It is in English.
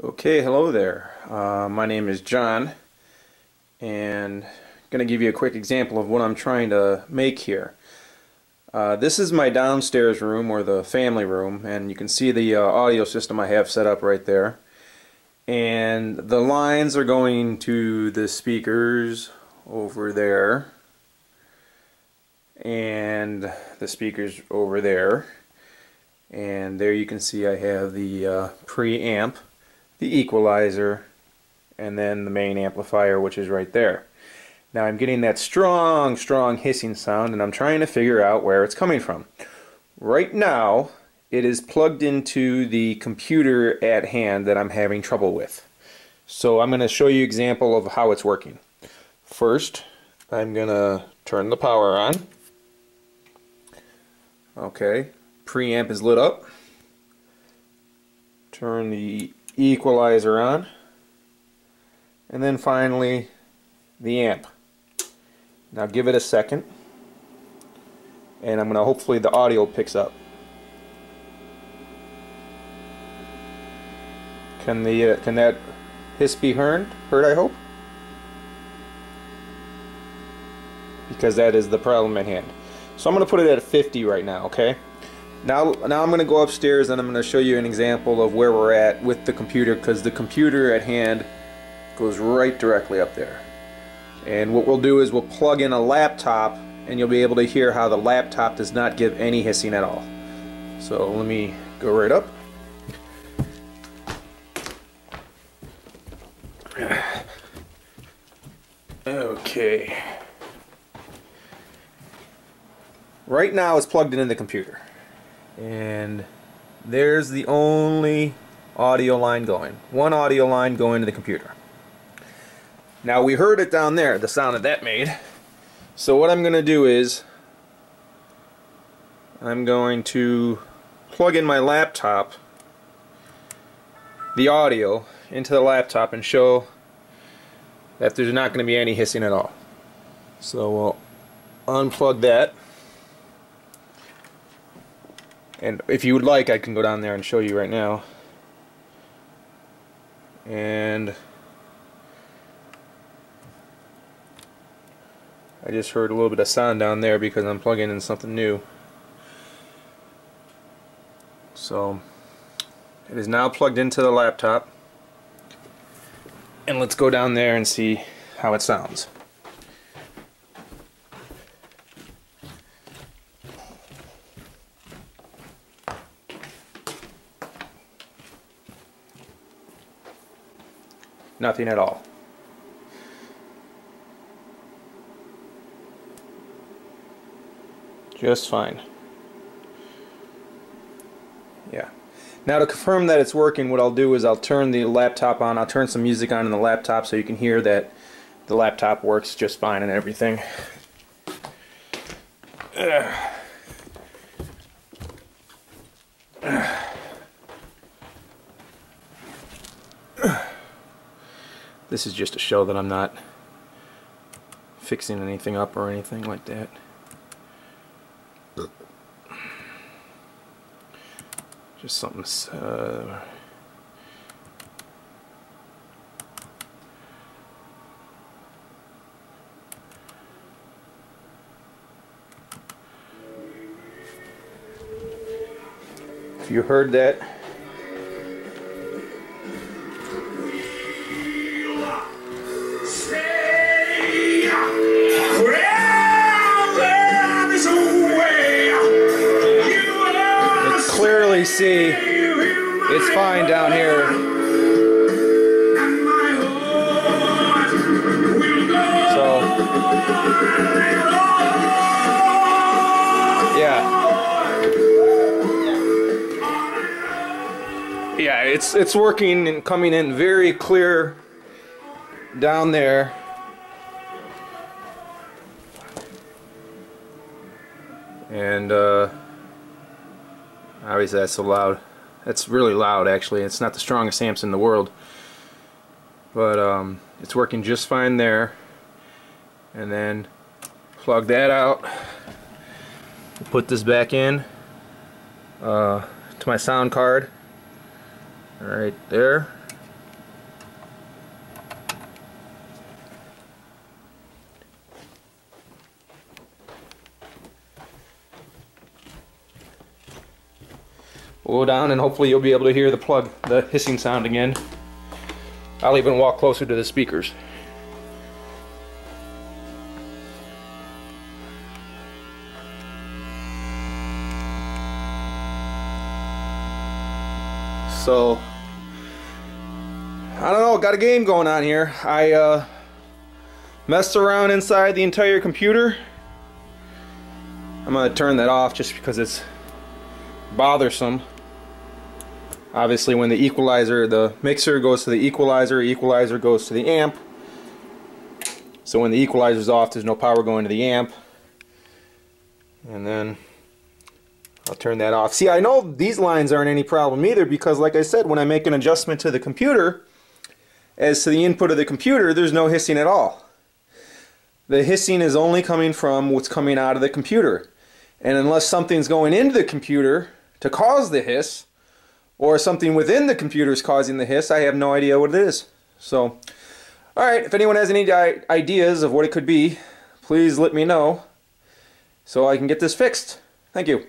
Okay, hello there. My name is John, and I'm going to give you a quick example of what I'm trying to make here. This is my downstairs room, or the family room, and you can see the audio system I have set up right there. And the lines are going to the speakers over there, and the speakers over there. And there you can see I have the preamp, the equalizer, and then the main amplifier, which is right there. Now I'm getting that strong hissing sound, and I'm trying to figure out where it's coming from. Right now it is plugged into the computer at hand that I'm having trouble with. So I'm going to show you an example of how it's working. First, I'm going to turn the power on. Okay, preamp is lit up. Turn the equalizer on, and then finally the amp. Now give it a second, and I'm going to hopefully the audio picks up. Can that hiss be heard? I hope, because that is the problem at hand. So I'm going to put it at 50 right now. Okay. Now I'm going to go upstairs, and I'm going to show you an example of where we're at with the computer, because the computer at hand goes right directly up there. And what we'll do is we'll plug in a laptop, and you'll be able to hear how the laptop does not give any hissing at all. So let me go right up. Okay. Right now it's plugged into the computer. And there's the only audio line going. One audio line going to the computer. Now we heard it down there, the sound that that made. So what I'm going to do is I'm going to plug in my laptop, the audio, into the laptop, and show that there's not going to be any hissing at all. So we'll unplug that. And if you would like, I can go down there and show you right now. And I just heard a little bit of sound down there because I'm plugging in something new. So it is now plugged into the laptop. And let's go down there and see how it sounds. Nothing at all. Just fine. Yeah. Now to confirm that it's working, what I'll do is I'll turn the laptop on. I'll turn some music on in the laptop so you can hear that the laptop works just fine and everything. This is just to show that I'm not fixing anything up or anything like that. Just something. If you heard that. Clearly see it's fine down here. So yeah, it's working and coming in very clear down there. And obviously that's so loud. That's really loud, actually. It's not the strongest amps in the world, but it's working just fine there. And then plug that out. Put this back in to my sound card right there. we'll go down and hopefully you'll be able to hear the hissing sound again. I'll even walk closer to the speakers. So, I don't know, got a game going on here. I messed around inside the entire computer. I'm going to turn that off just because it's bothersome. Obviously when the equalizer, the mixer goes to the equalizer goes to the amp. So when the equalizer's off, there's no power going to the amp. And then I'll turn that off. See, I know these lines aren't any problem either because, like I said, when I make an adjustment to the computer, as to the input of the computer, there's no hissing at all. The hissing is only coming from what's coming out of the computer. And unless something's going into the computer to cause the hiss, or something within the computer is causing the hiss, I have no idea what it is. So, alright, if anyone has any ideas of what it could be, please let me know so I can get this fixed. Thank you.